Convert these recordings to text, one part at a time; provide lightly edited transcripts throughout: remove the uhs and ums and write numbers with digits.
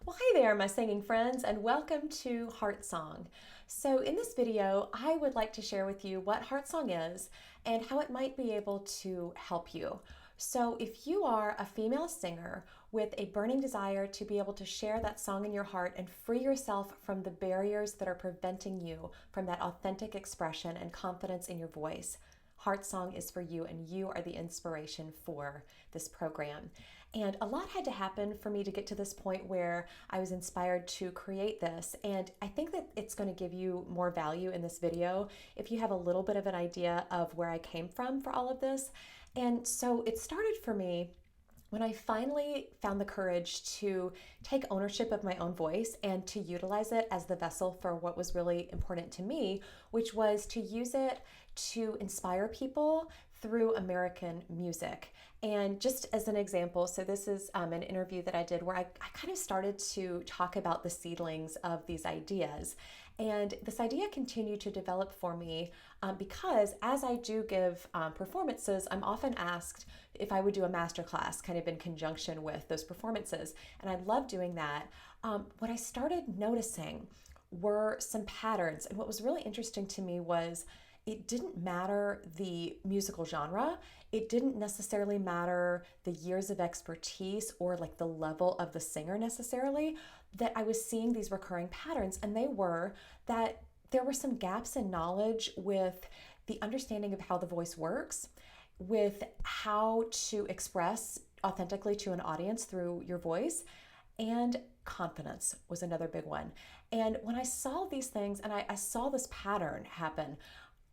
Well, hi there, my singing friends, and welcome to HeartSong. So in this video, I would like to share with you what HeartSong is and how it might be able to help you. So if you are a female singer with a burning desire to be able to share that song in your heart and free yourself from the barriers that are preventing you from that authentic expression and confidence in your voice, HeartSong is for you, and you are the inspiration for this program. And a lot had to happen for me to get to this point where I was inspired to create this. And I think that it's going to give you more value in this video if you have a little bit of an idea of where I came from for all of this. And so it started for me when I finally found the courage to take ownership of my own voice and to utilize it as the vessel for what was really important to me, which was to use it to inspire people through American music. And just as an example, so this is an interview that I did where I kind of started to talk about the seedlings of these ideas. And this idea continued to develop for me because as I do give performances, I'm often asked if I would do a masterclass kind of in conjunction with those performances. And I love doing that. What I started noticing were some patterns. And what was really interesting to me was it didn't matter the musical genre. It didn't necessarily matter the years of expertise or like the level of the singer necessarily, that I was seeing these recurring patterns. And they were that there were some gaps in knowledge with the understanding of how the voice works, with how to express authentically to an audience through your voice, and confidence was another big one. And when I saw these things and I saw this pattern happen,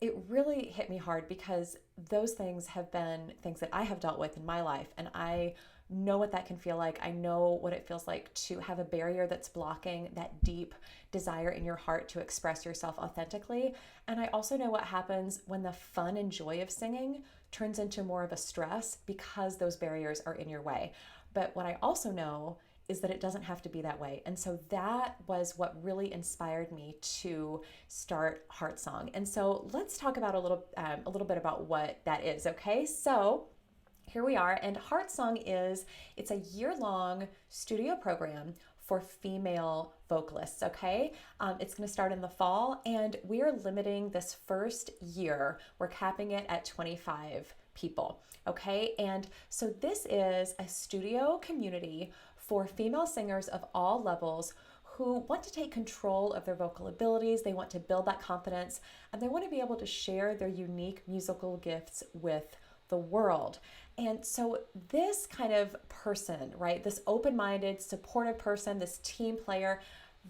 it really hit me hard because those things have been things that I have dealt with in my life, and I know what that can feel like. I know what it feels like to have a barrier that's blocking that deep desire in your heart to express yourself authentically. And I also know what happens when the fun and joy of singing turns into more of a stress because those barriers are in your way. But what I also know is that it doesn't have to be that way. And so that was what really inspired me to start HeartSong. And so let's talk about a little bit about what that is, okay? So here we are, and HeartSong it's a year-long studio program for female vocalists, okay? It's gonna start in the fall, and we are limiting this first year. We're capping it at 25 people, okay? And so this is a studio community for female singers of all levels who want to take control of their vocal abilities, they want to build that confidence, and they want to be able to share their unique musical gifts with the world. And so this kind of person, right, this open-minded, supportive person, this team player,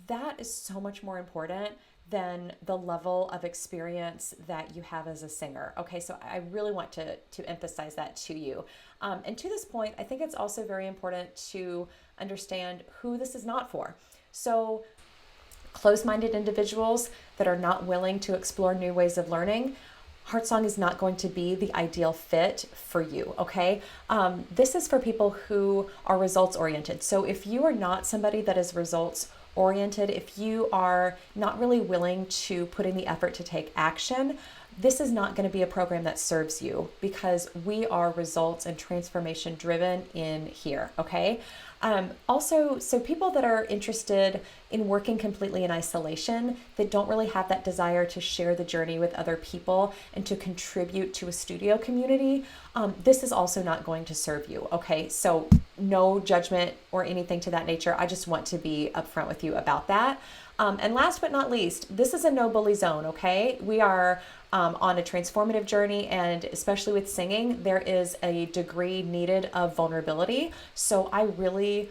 that is so much more important than the level of experience that you have as a singer. Okay, so I really want to emphasize that to you. And to this point, I think it's also very important to understand who this is not for. So closed-minded individuals that are not willing to explore new ways of learning, HeartSong is not going to be the ideal fit for you, okay? This is for people who are results oriented. So if you are not somebody that is results oriented, if you are not really willing to put in the effort to take action, this is not going to be a program that serves you because we are results and transformation driven in here, okay? Also, so people that are interested in working completely in isolation, that don't really have that desire to share the journey with other people and to contribute to a studio community, this is also not going to serve you, okay? So no judgment or anything to that nature. I just want to be upfront with you about that. And last but not least, this is a no bully zone, okay? We are on a transformative journey, and especially with singing, there is a degree needed of vulnerability. So I really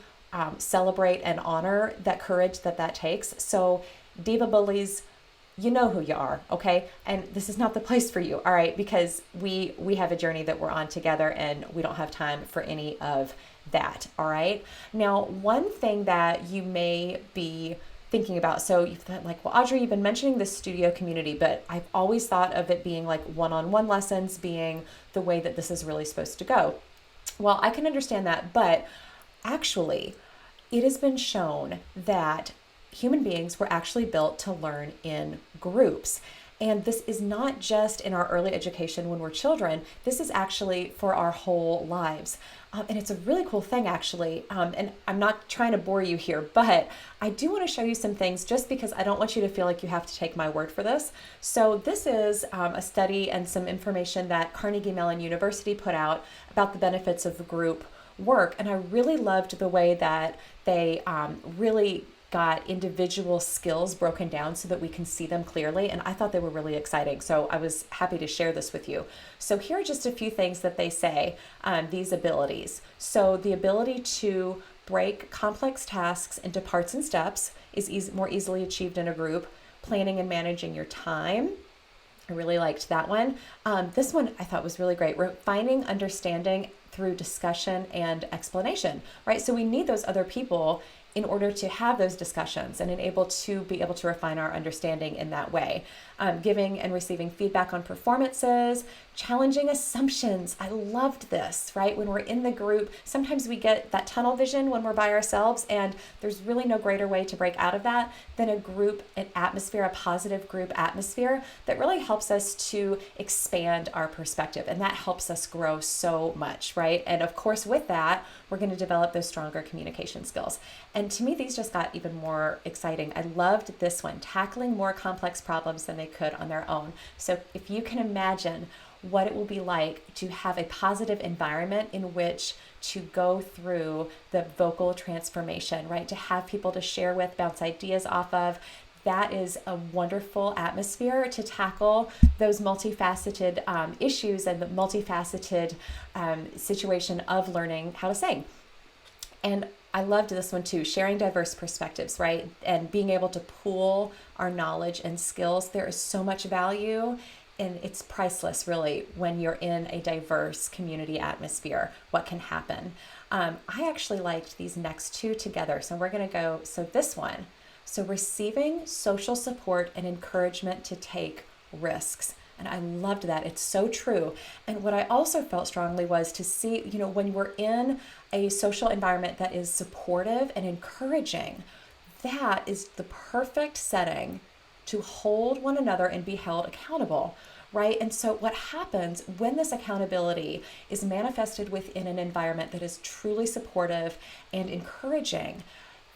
celebrate and honor that courage that takes. So diva bullies, you know who you are, okay? And this is not the place for you, all right? Because we have a journey that we're on together, and we don't have time for any of that, all right? Now, one thing that you may be thinking about, so you thought like, well, Audrey, you've been mentioning this studio community, but I've always thought of it being like one-on-one lessons being the way that this is really supposed to go. Well, I can understand that, but actually, it has been shown that human beings were actually built to learn in groups. And this is not just in our early education when we're children, this is actually for our whole lives. And it's a really cool thing, actually. And I'm not trying to bore you here, but I do want to show you some things just because I don't want you to feel like you have to take my word for this. So this is a study and some information that Carnegie Mellon University put out about the benefits of group work. And I really loved the way that they really got individual skills broken down so that we can see them clearly. And I thought they were really exciting. So I was happy to share this with you. So here are just a few things that they say, these abilities. So the ability to break complex tasks into parts and steps is more easily achieved in a group. Planning and managing your time. I really liked that one. This one I thought was really great. Refining understanding through discussion and explanation, right? So we need those other people in order to have those discussions and be able to refine our understanding in that way. Giving and receiving feedback on performances, challenging assumptions. I loved this, right? When we're in the group, sometimes we get that tunnel vision when we're by ourselves, and there's really no greater way to break out of that than a group atmosphere, a positive group atmosphere that really helps us to expand our perspective, and that helps us grow so much, right? And of course, with that, we're going to develop those stronger communication skills. And to me, these just got even more exciting. I loved this one, tackling more complex problems than they could on their own. So if you can imagine what it will be like to have a positive environment in which to go through the vocal transformation, right? To have people to share with, bounce ideas off of. That is a wonderful atmosphere to tackle those multifaceted issues and the multifaceted situation of learning how to sing. And I loved this one too, sharing diverse perspectives, right? And being able to pool our knowledge and skills. There is so much value, and it's priceless, really, when you're in a diverse community atmosphere, what can happen. I actually liked these next two together. So we're going to go, so this one, so receiving social support and encouragement to take risks. And I loved that. It's so true. And what I also felt strongly was to see, when we're in a social environment that is supportive and encouraging, that is the perfect setting to hold one another and be held accountable, right? And so what happens when this accountability is manifested within an environment that is truly supportive and encouraging,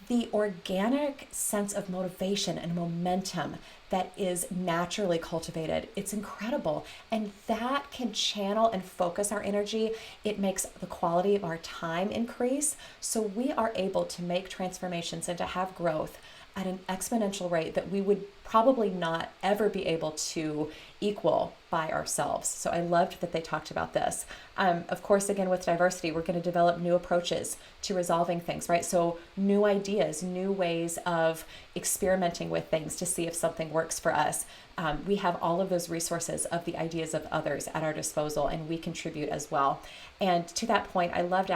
the organic sense of motivation and momentum that is naturally cultivated, it's incredible. And that can channel and focus our energy. It makes the quality of our time increase. So we are able to make transformations and to have growth at an exponential rate that we would probably not ever be able to equal by ourselves. So I loved that they talked about this. Of course, again, with diversity, we're going to develop new approaches to resolving things, right? So new ideas, new ways of experimenting with things to see if something works for us. We have all of those resources of the ideas of others at our disposal, and we contribute as well. And to that point, I loved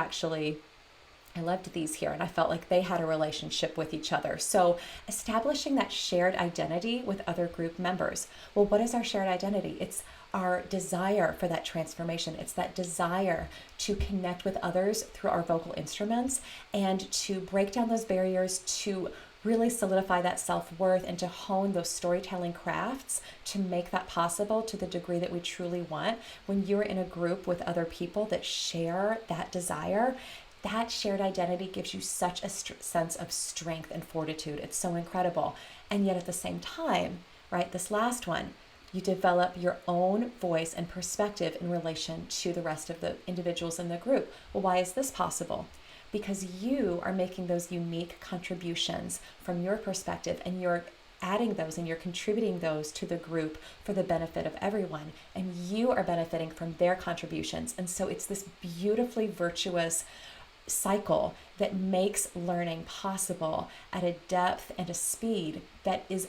these here, and I felt like they had a relationship with each other. So establishing that shared identity with other group members. Well, what is our shared identity? It's our desire for that transformation. It's that desire to connect with others through our vocal instruments and to break down those barriers, to really solidify that self-worth and to hone those storytelling crafts to make that possible to the degree that we truly want. When you're in a group with other people that share that desire, that shared identity gives you such a sense of strength and fortitude. It's so incredible. And yet at the same time, right, this last one, you develop your own voice and perspective in relation to the rest of the individuals in the group. Well, why is this possible? Because you are making those unique contributions from your perspective, and you're adding those and you're contributing those to the group for the benefit of everyone. And you are benefiting from their contributions. And so it's this beautifully virtuous cycle that makes learning possible at a depth and a speed that is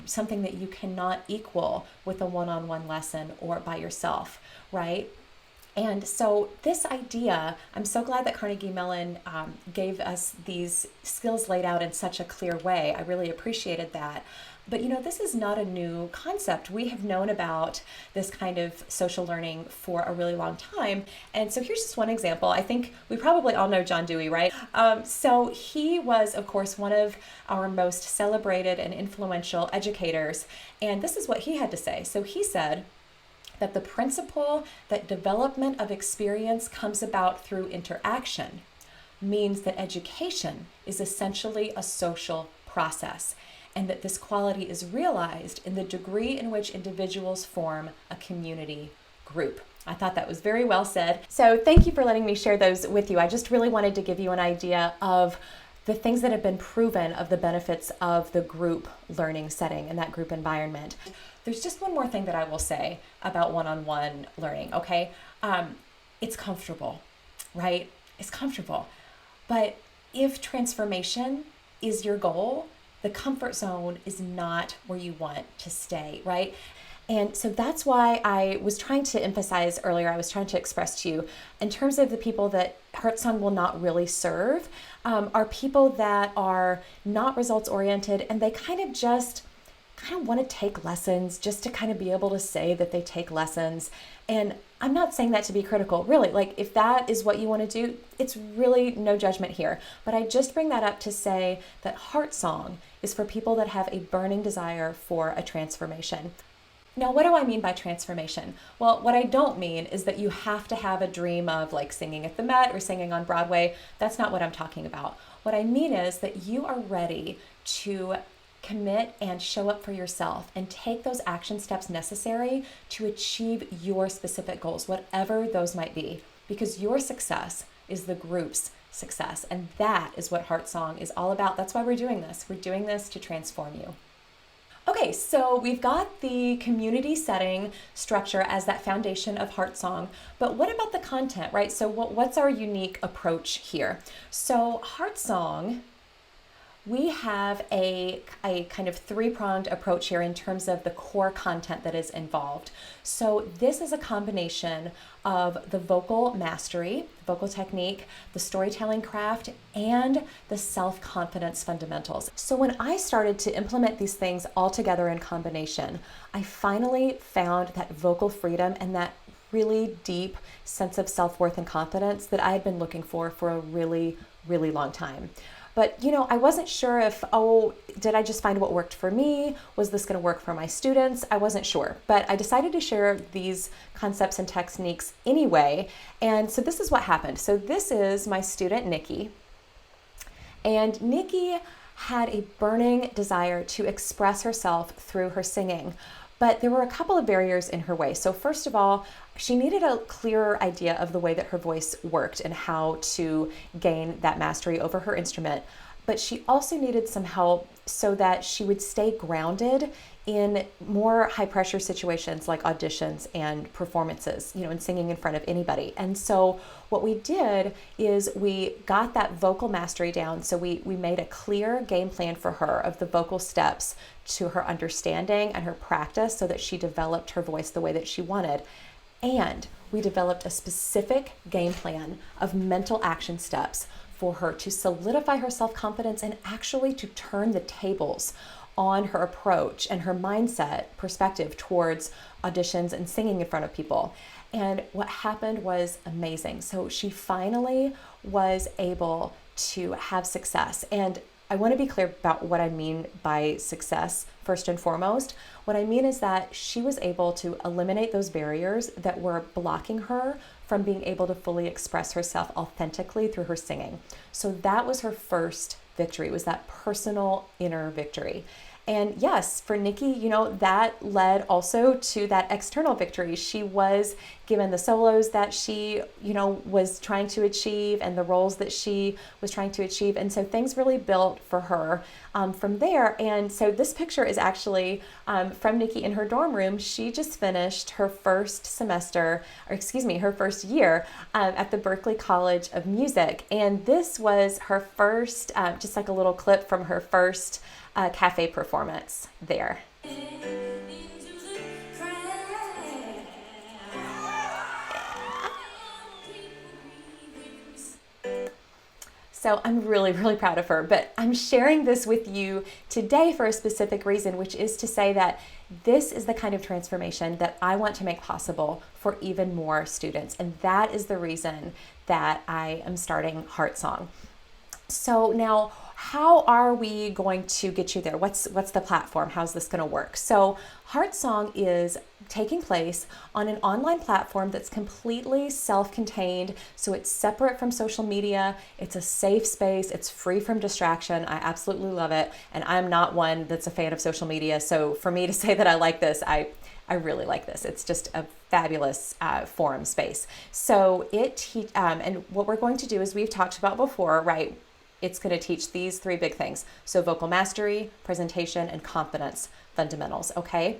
something that you cannot equal with a one-on-one lesson or by yourself, right? And so this idea, I'm so glad that Carnegie Mellon gave us these skills laid out in such a clear way. I really appreciated that. But this is not a new concept. We have known about this kind of social learning for a really long time. And so here's just one example. I think we probably all know John Dewey, right? So he was, of course, one of our most celebrated and influential educators. And this is what he had to say. So he said that the principle that development of experience comes about through interaction means that education is essentially a social process, and that this quality is realized in the degree in which individuals form a community group. I thought that was very well said. So thank you for letting me share those with you. I just really wanted to give you an idea of the things that have been proven of the benefits of the group learning setting and that group environment. There's just one more thing that I will say about one-on-one learning, okay? It's comfortable, right? It's comfortable. But if transformation is your goal, the comfort zone is not where you want to stay, right? And so that's why I was trying to emphasize earlier, I was trying to express to you, in terms of the people that HeartSong will not really serve, are people that are not results oriented, and they kind of want to take lessons just to kind of be able to say that they take lessons. And I'm not saying that to be critical, really. Like, if that is what you want to do, it's really no judgment here. But I just bring that up to say that HeartSong is for people that have a burning desire for a transformation. Now, what do I mean by transformation? Well, what I don't mean is that you have to have a dream of like singing at the Met or singing on Broadway. That's not what I'm talking about. What I mean is that you are ready to commit and show up for yourself and take those action steps necessary to achieve your specific goals, whatever those might be, because your success is the group's success. And that is what HeartSong is all about. That's why we're doing this. We're doing this to transform you. Okay, so we've got the community setting structure as that foundation of HeartSong, but what about the content, right? So what's our unique approach here? So HeartSong, we have a kind of three-pronged approach here in terms of the core content that is involved. So this is a combination of the vocal mastery, vocal technique, the storytelling craft, and the self-confidence fundamentals. So when I started to implement these things all together in combination, I finally found that vocal freedom and that really deep sense of self-worth and confidence that I had been looking for a really, really long time. But, I wasn't sure if, did I just find what worked for me? Was this going to work for my students? I wasn't sure, but I decided to share these concepts and techniques anyway. And so this is what happened. So this is my student, Nikki. And Nikki had a burning desire to express herself through her singing, but there were a couple of barriers in her way. So first of all, she needed a clearer idea of the way that her voice worked and how to gain that mastery over her instrument. But she also needed some help so that she would stay grounded in more high pressure situations like auditions and performances, and singing in front of anybody. And so what we did is we got that vocal mastery down. So we made a clear game plan for her of the vocal steps to her understanding and her practice so that she developed her voice the way that she wanted. And we developed a specific game plan of mental action steps for her to solidify her self-confidence and actually to turn the tables on her approach and her mindset perspective towards auditions and singing in front of people. And what happened was amazing. So she finally was able to have success. And I want to be clear about what I mean by success first and foremost. What I mean is that she was able to eliminate those barriers that were blocking her from being able to fully express herself authentically through her singing. So that was her first victory, was that personal inner victory. And yes, for Nikki, that led also to that external victory. She was given the solos that she, was trying to achieve and the roles that she was trying to achieve. And so things really built for her from there. And so this picture is actually from Nikki in her dorm room. She just finished her first semester, her first year at the Berklee College of Music. And this was her first, just like a little clip from her first cafe performance there. So I'm really, really proud of her. But I'm sharing this with you today for a specific reason, which is to say that this is the kind of transformation that I want to make possible for even more students. And that is the reason that I am starting HeartSong. So now, how are we going to get you there? What's the platform? How's this going to work? So HeartSong is taking place on an online platform that's completely self-contained. So it's separate from social media. It's a safe space. It's free from distraction. I absolutely love it. And I'm not one that's a fan of social media. So for me to say that I like this, I really like this. It's just a fabulous forum space. So and what we're going to do is we've talked about before, right? It's going to teach these three big things. So vocal mastery, presentation, and confidence fundamentals, okay?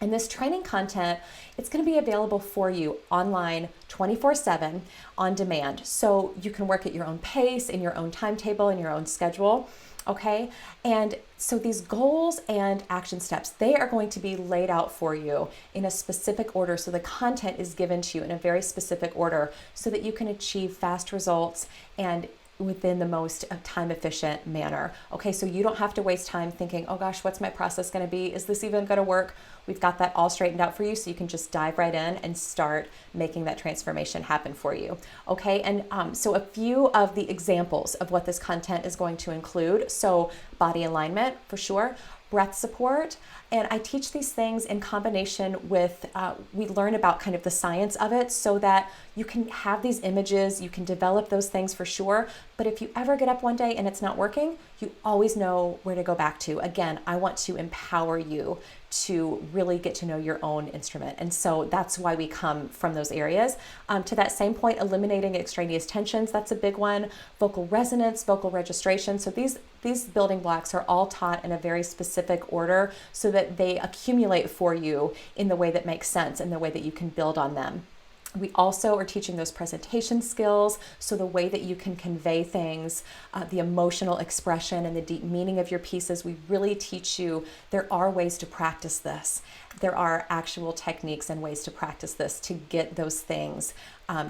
And this training content, it's going to be available for you online 24/7 on demand. So you can work at your own pace, in your own timetable, in your own schedule, okay? And so these goals and action steps, they are going to be laid out for you in a specific order. So the content is given to you in a very specific order so that you can achieve fast results and within the most time efficient manner. Okay, so you don't have to waste time thinking, oh gosh, what's my process going to be? Is this even going to work? We've got that all straightened out for you so you can just dive right in and start making that transformation happen for you. Okay, and so a few of the examples of what this content is going to include. So body alignment for sure, breath support, and I teach these things in combination with, we learn about kind of the science of it so that you can have these images, you can develop those things for sure, but if you ever get up one day and it's not working, you always know where to go back to. Again, I want to empower you to really get to know your own instrument. And so that's why we come from those areas. To that same point, eliminating extraneous tensions, that's a big one. Vocal resonance, vocal registration. So these building blocks are all taught in a very specific order so that they accumulate for you in the way that makes sense and the way that you can build on them. We also are teaching those presentation skills, so the way that you can convey things, the emotional expression and the deep meaning of your pieces. We really teach you there are ways to practice this. There are actual techniques and ways to practice this to get those things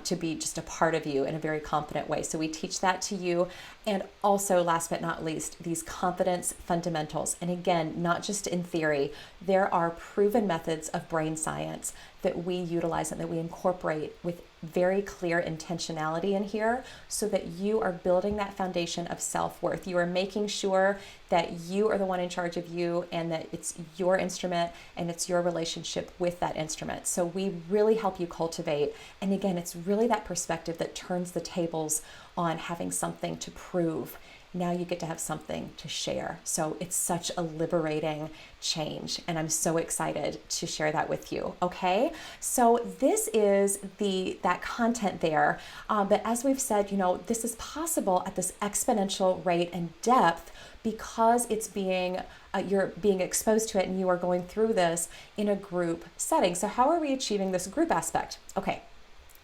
to be just a part of you in a very confident way. So we teach that to you. And also, last but not least, these confidence fundamentals. And again, not just in theory, there are proven methods of brain science that we utilize and that we incorporate with very clear intentionality in here so that you are building that foundation of self-worth. You are making sure that you are the one in charge of you and that it's your instrument and it's your relationship with that instrument. So we really help you cultivate. And again, it's really that perspective that turns the tables on having something to prove. Now you get to have something to share. So it's such a liberating change, and I'm so excited to share that with you. Okay, so this is that content there, but as we've said, this is possible at this exponential rate and depth because it's you're being exposed to it and you are going through this in a group setting. So how are we achieving this group aspect? Okay,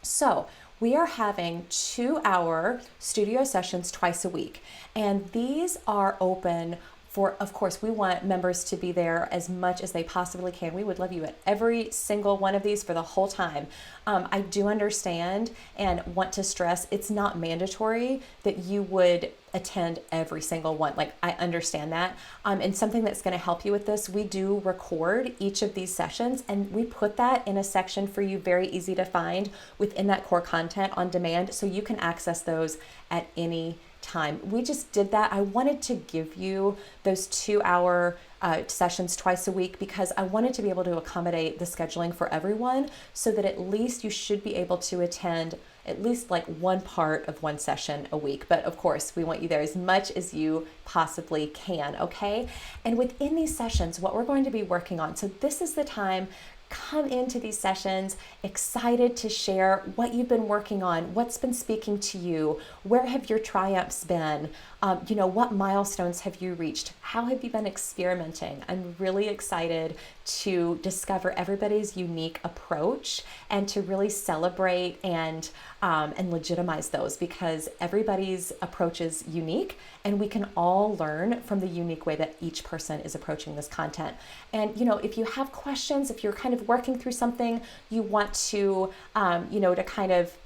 so we are having 2-hour studio sessions twice a week. And these are open for, of course, we want members to be there as much as they possibly can. We would love you at every single one of these for the whole time. I do understand and want to stress it's not mandatory that you would attend every single one. Like, I understand that. And something that's going to help you with this, we do record each of these sessions and we put that in a section for you, very easy to find within that core content on demand, so you can access those at any time. We just did that. I wanted to give you those 2-hour sessions twice a week because I wanted to be able to accommodate the scheduling for everyone so that at least you should be able to attend at least like one part of one session a week. But of course, we want you there as much as you possibly can, okay? And within these sessions, what we're going to be working on, so this is the time, come into these sessions excited to share what you've been working on, what's been speaking to you, where have your triumphs been, what milestones have you reached, how have you been experimenting. I'm really excited to discover everybody's unique approach and to really celebrate and legitimize those, because everybody's approach is unique and we can all learn from the unique way that each person is approaching this content. And if you have questions, if you're kind of working through something, you want to to kind of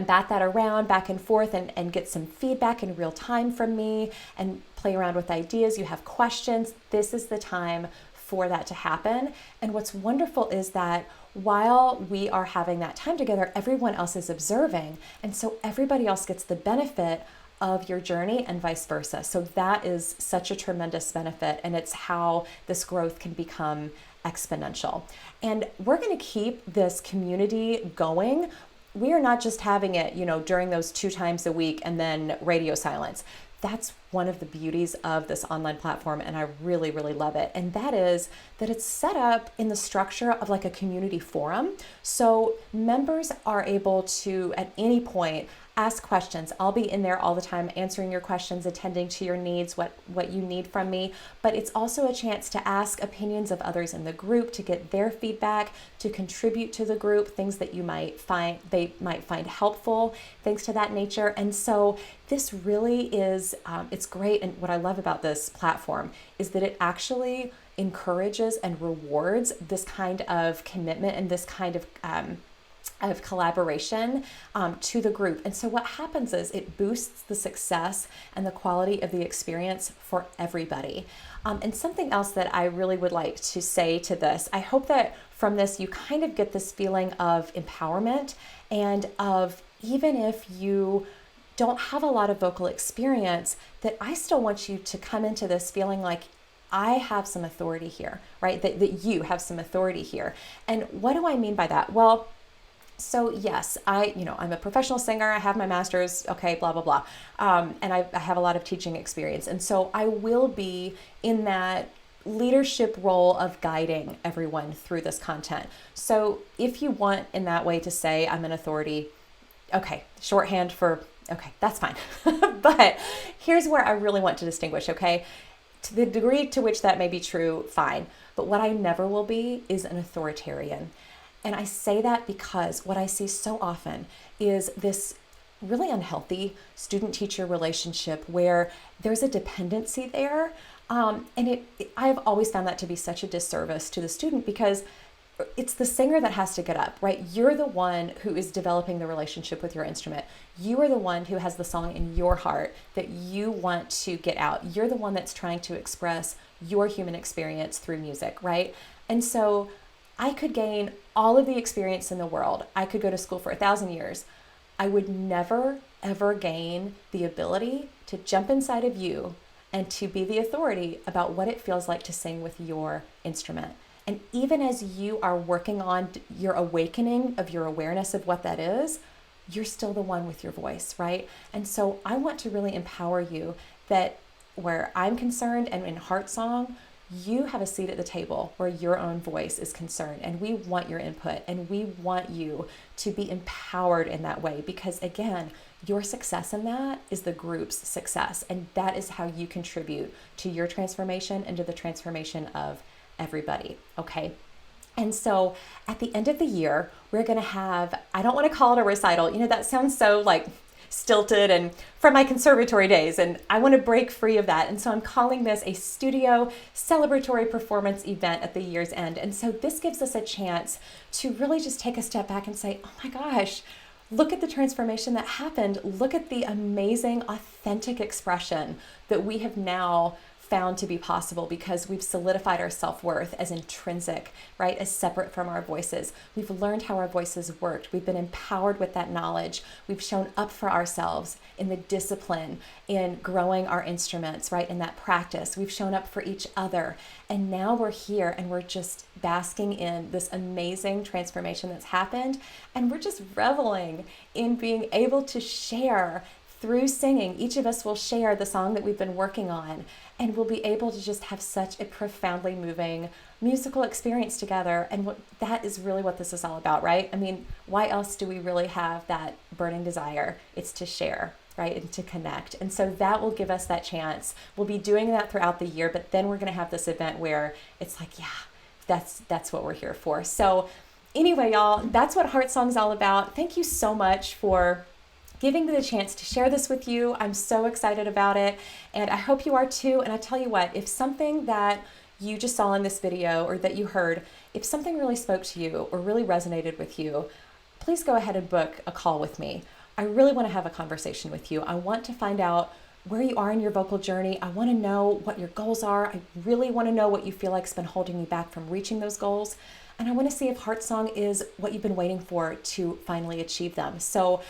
bat that around back and forth and get some feedback in real time from me and play around with ideas. You have questions. This is the time for that to happen. And what's wonderful is that while we are having that time together, everyone else is observing. And so everybody else gets the benefit of your journey and vice versa. So that is such a tremendous benefit. And it's how this growth can become exponential. And we're going to keep this community going. We are not just having it, during those 2 times a week and then radio silence. That's one of the beauties of this online platform, and I really, really love it. And that is that it's set up in the structure of like a community forum. So members are able to, at any point, ask questions. I'll be in there all the time answering your questions, attending to your needs, what you need from me. But it's also a chance to ask opinions of others in the group, to get their feedback, to contribute to the group, things that they might find helpful, things to that nature. And so this really is, it's great. And what I love about this platform is that it actually encourages and rewards this kind of commitment and this kind of collaboration to the group. And so what happens is it boosts the success and the quality of the experience for everybody. And something else that I really would like to say to this, I hope that from this you kind of get this feeling of empowerment and of, even if you don't have a lot of vocal experience, that I still want you to come into this feeling like I have some authority here, right? That you have some authority here. And what do I mean by that? Well, so yes, I'm a professional singer. I have my master's, okay, blah, blah, blah. And I have a lot of teaching experience. And so I will be in that leadership role of guiding everyone through this content. So if you want in that way to say I'm an authority, okay, shorthand for, okay, that's fine. But here's where I really want to distinguish, okay? To the degree to which that may be true, fine. But what I never will be is an authoritarian. And I say that because what I see so often is this really unhealthy student-teacher relationship where there's a dependency there. I've always found that to be such a disservice to the student, because it's the singer that has to get up, right? You're the one who is developing the relationship with your instrument. You are the one who has the song in your heart that you want to get out. You're the one that's trying to express your human experience through music, right? And so I could gain all of the experience in the world. I could go to school for 1,000 years. I would never, ever gain the ability to jump inside of you and to be the authority about what it feels like to sing with your instrument. And even as you are working on your awakening of your awareness of what that is, you're still the one with your voice, right? And so I want to really empower you that where I'm concerned and in HeartSong, you have a seat at the table where your own voice is concerned, and we want your input, and we want you to be empowered in that way, because again, your success in that is the group's success, and that is how you contribute to your transformation and to the transformation of everybody, okay? And so at the end of the year, we're gonna have, I don't wanna call it a recital, that sounds so like stilted and from my conservatory days, and I want to break free of that. And so I'm calling this a studio celebratory performance event at the year's end. And so this gives us a chance to really just take a step back and say, oh my gosh, look at the transformation that happened. Look at the amazing, authentic expression that we have now found to be possible because we've solidified our self-worth as intrinsic, right? As separate from our voices. We've learned how our voices worked. We've been empowered with that knowledge. We've shown up for ourselves in the discipline, in growing our instruments, right? In that practice. We've shown up for each other. And now we're here and we're just basking in this amazing transformation that's happened. And we're just reveling in being able to share through singing. Each of us will share the song that we've been working on, and we'll be able to just have such a profoundly moving musical experience together. And that is really what this is all about, right? I mean, why else do we really have that burning desire? It's to share, right? And to connect. And so that will give us that chance. We'll be doing that throughout the year, but then we're going to have this event where it's like, yeah, that's what we're here for. So anyway, y'all, that's what HeartSong's all about. Thank you so much for giving me the chance to share this with you. I'm so excited about it, and I hope you are too. And I tell you what, if something that you just saw in this video or that you heard, if something really spoke to you or really resonated with you, please go ahead and book a call with me. I really want to have a conversation with you. I want to find out where you are in your vocal journey. I want to know what your goals are. I really want to know what you feel like has been holding you back from reaching those goals. And I want to see if HeartSong is what you've been waiting for to finally achieve them. So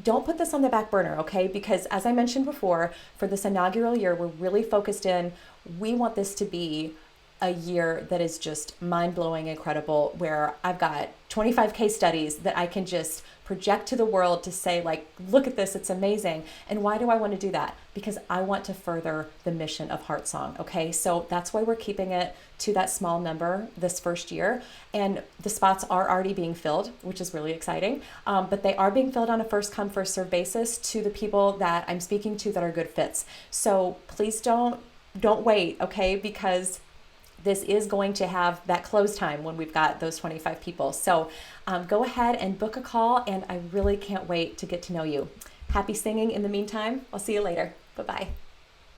don't put this on the back burner, okay? Because as I mentioned before, for this inaugural year, we're really focused in. We want this to be a year that is just mind-blowing, incredible, where I've got 25 case studies that I can just project to the world to say, like, look at this, it's amazing. And why do I want to do that? Because I want to further the mission of HeartSong, okay? So that's why we're keeping it to that small number this first year. And the spots are already being filled, which is really exciting. But they are being filled on a first come, first serve basis to the people that I'm speaking to that are good fits. So please don't wait, okay? Because this is going to have that close time when we've got those 25 people. So go ahead and book a call, and I really can't wait to get to know you. Happy singing in the meantime. I'll see you later. Bye-bye.